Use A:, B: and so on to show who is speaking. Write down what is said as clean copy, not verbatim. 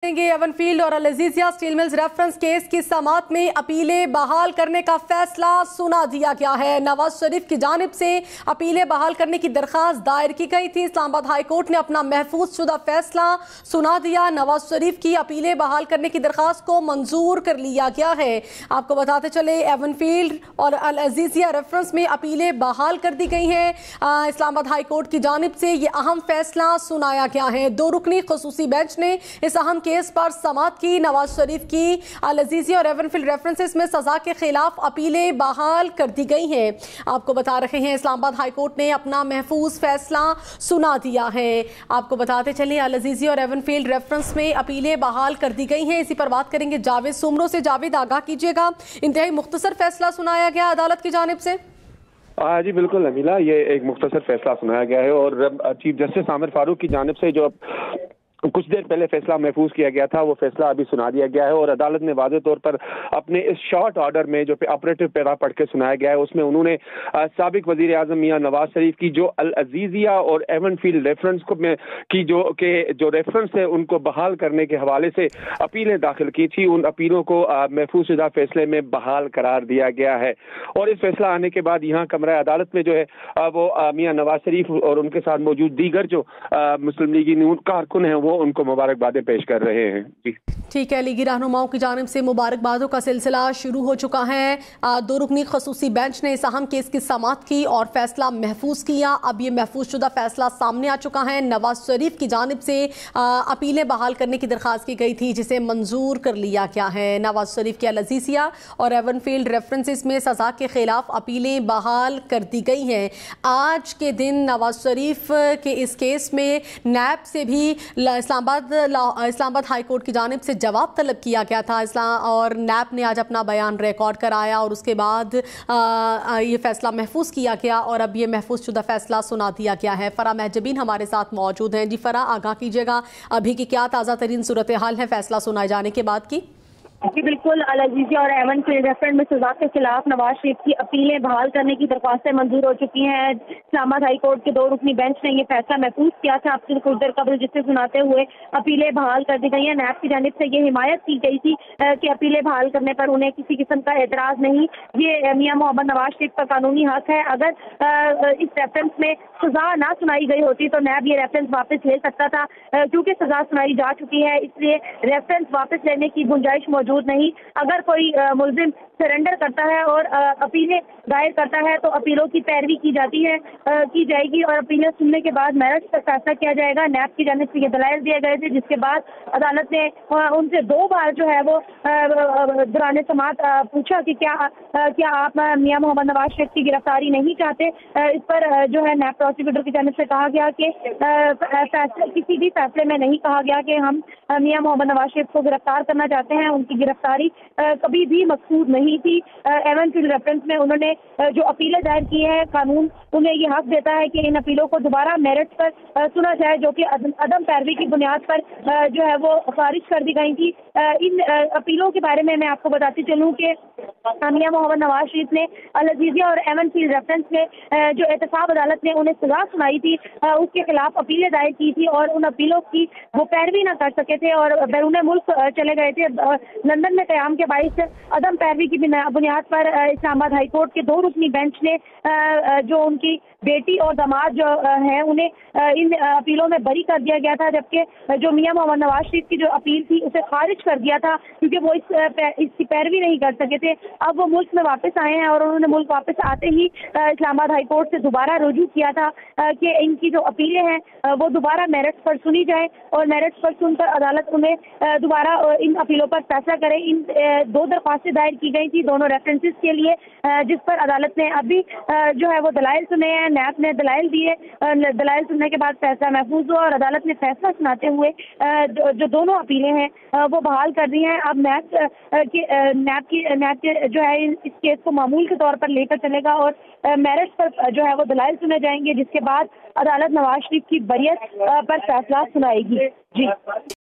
A: Avon field और Al-Azizia steel mills reference case की समाअत में अपीलें बहाल करने का फैसला सुना दिया गया है। नवाज शरीफ की जानिब से अपीलें बहाल करने की दरख्वास्त दायर की गई थी। इस्लामाबाद हाई कोर्ट ने अपना महफूज शुदा फैसला सुना दिया। नवाज शरीफ की अपीलें बहाल करने की दरख्वास्त को मंजूर कर लिया गया है। आपको बताते चले एवन फील्ड और अल-अज़ीज़िया रेफरेंस में अपीलें बहाल कर दी गई हैं। इस्लामाबाद हाई कोर्ट की जानिब से ये अहम फैसला सुनाया गया है। 2 रुकनी खसूसी बेंच ने इस अहम केस पर समाअत की। नवाज शरीफ की अल-अज़ीज़िया और एवन फील्ड रेफरेंसेस में सजा के खिलाफ अपीलें बहाल कर दी गई हैं। आपको बता रहे हैं इस्लामाबाद हाई कोर्ट ने अपना महफूज फैसला सुना दिया है। आपको बताते चले अल-अज़ीज़िया और एवन फील्ड रेफरेंस में अपीलें बहाल कर दी गई हैं। इसी पर बात करेंगे जावेद सुमरो से। जावेद, आगाह कीजिएगा, इंतहाई मुख्तसर फैसला सुनाया गया अदालत की जानिब से।
B: जी बिल्कुल नबीला, ये एक मुख्तसर फैसला सुनाया गया है और चीफ जस्टिस आमिर फारूक की जानिब से जो कुछ देर पहले फैसला महफूज किया गया था वो फैसला अभी सुना दिया गया है। और अदालत ने वाज़ेह तौर पर अपने इस शॉर्ट ऑर्डर में जो ऑपरेटिव पैरा पढ़ के सुनाया गया है उसमें उन्होंने साबिक वज़ीर आज़म मियां नवाज शरीफ की जो अल-अज़ीज़िया और एवन फील्ड रेफरेंस को में की जो रेफरेंस है उनको बहाल करने के हवाले से अपीलें दाखिल की थी। उन अपीलों को महफूज शुदा फैसले में बहाल करार दिया गया है। और इस फैसला आने के बाद यहाँ कमरा अदालत में जो है वो मियां नवाज शरीफ और उनके साथ मौजूद दीगर जो मुस्लिम लीगी नून कारकुन हैं वो उनको मुबारकबादें पेश कर रहे हैं। जी
A: ठीक है, लीगी रहनुमाओं की जानिब से मुबारकबादों का सिलसिला शुरू हो चुका है। 2 रुकनी खसूसी बेंच ने इस अहम केस की समाअत की और फैसला महफूज किया। अब ये महफूज शुदा फैसला सामने आ चुका है। नवाज शरीफ की जानिब से अपीलें बहाल करने की दरख्वास्त की गई थी जिसे मंजूर कर लिया गया है। नवाज शरीफ के अल-अज़ीज़िया और एवन फील्ड रेफरेंसेस में सजा के खिलाफ अपीलें बहाल कर दी गई हैं। आज के दिन नवाज शरीफ के इस केस में नैब से भी इस्लामाबाद हाई कोर्ट की जानिब से जवाब तलब किया गया था और नैब ने आज अपना बयान रिकॉर्ड कराया और उसके बाद ये फैसला महफूज किया गया और अब ये महफूज शुदा फैसला सुना दिया गया है। फरा महजबीन हमारे साथ मौजूद हैं। जी फरा, आगाह कीजिएगा, अभी की क्या ताज़ा तरीन सूरत हाल है फैसला सुनाए जाने के बाद की?
C: जी बिल्कुल, अल-अज़ीज़िया और एवन फील्ड रेफरेंस में सजा के खिलाफ नवाज शरीफ की अपीलें बहाल करने की दरख्वास्तें मंजूर हो चुकी हैं। इस्लामाबाद हाई कोर्ट के 2 रुकनी बेंच ने ये फैसला महफूज किया था आपसे कुछ देर कबल, जिससे सुनाते हुए अपीलें बहाल कर दी गई हैं। नैब की जानिब से ये हिमायत की गई थी कि अपीलें बहाल करने पर उन्हें किसी किस्म का एतराज़ नहीं। ये मियां मोहम्मद नवाज शरीफ का कानूनी हक है। अगर इस रेफरेंस में सजा ना सुनाई गई होती तो नैब ये रेफरेंस वापस ले सकता था। क्योंकि सजा सुनाई जा चुकी है इसलिए रेफरेंस वापस लेने की गुंजाइश मौजूद नहीं। अगर कोई मुल्जिम सरेंडर करता है और अपीलें दायर करता है तो अपीलों की पैरवी की जाएगी और अपीलें सुनने के बाद मेरिट पर फैसला किया जाएगा। नैब की जानिब से ये दलाइल दिए गए थे जिसके बाद अदालत ने उनसे 2 बार जो है वो दौरान समाअत पूछा कि क्या आप मियां मोहम्मद नवाज शरीफ की गिरफ्तारी नहीं चाहते। इस पर जो है नैब प्रोसिक्यूटर की जानिब से कहा गया कि किसी भी फैसले में नहीं कहा गया कि हम मियां मोहम्मद नवाज शरीफ को गिरफ्तार करना चाहते हैं। उनकी गिरफ्तारी कभी भी मकसूद नहीं थी। एवन फील्ड रेफरेंस में उन्होंने जो अपीलें दायर की है, कानून उन्हें ये हक देता है कि इन अपीलों को दोबारा मेरिट पर सुना जाए जो कि अदम पैरवी की बुनियाद पर जो है वो खारिज कर दी गई थी। इन अपीलों के बारे में मैं आपको बताती चलूँ कि मियां मोहम्मद नवाज शरीफ ने अल-अज़ीज़िया और एवन फील्ड रेफरेंस में जो एहतसाब अदालत ने उन्हें सजा सुनाई थी उसके खिलाफ अपीलें दायर की थी और उन अपीलों की वो पैरवी ना कर सके थे और बैरून मुल्क चले गए थे। लंदन में क़याम के बाइस अदम पैरवी की बुनियाद पर इस्लामाबाद हाई कोर्ट के 2 रुकनी बेंच ने जो उनकी बेटी और दामाद जो हैं उन्हें इन अपीलों में बरी कर दिया गया था, जबकि जो मियां मोहम्मद नवाज शरीफ की जो अपील थी उसे खारिज कर दिया था क्योंकि वो इसकी पैरवी नहीं कर सके थे। अब वो मुल्क में वापस आए हैं और उन्होंने मुल्क वापस आते ही इस्लामाबाद हाई कोर्ट से दोबारा रुजू किया था कि इनकी जो अपीलें हैं वो दोबारा मेरिट्स पर सुनी जाए और मेरिट्स पर सुनकर अदालत उन्हें दोबारा इन अपीलों पर फैसला करे। इन 2 दरख्वास्तें दायर की गई थी दोनों रेफरेंसेस के लिए जिस पर अदालत ने अभी जो है वो दलाइल सुने हैं। नैब ने दलाइल दिए, दलाइल सुनने के बाद फैसला महफूज हुआ और अदालत ने फैसला सुनाते हुए जो दोनों अपीलें हैं वो बहाल कर दी हैं। अब नैब के जो है इस केस को मामूल के तौर पर लेकर चलेगा और मेरिट्स पर जो है वो दलाइल सुने जाएंगे जिसके बाद अदालत नवाज शरीफ की बरियत पर फैसला सुनाएगी। जी।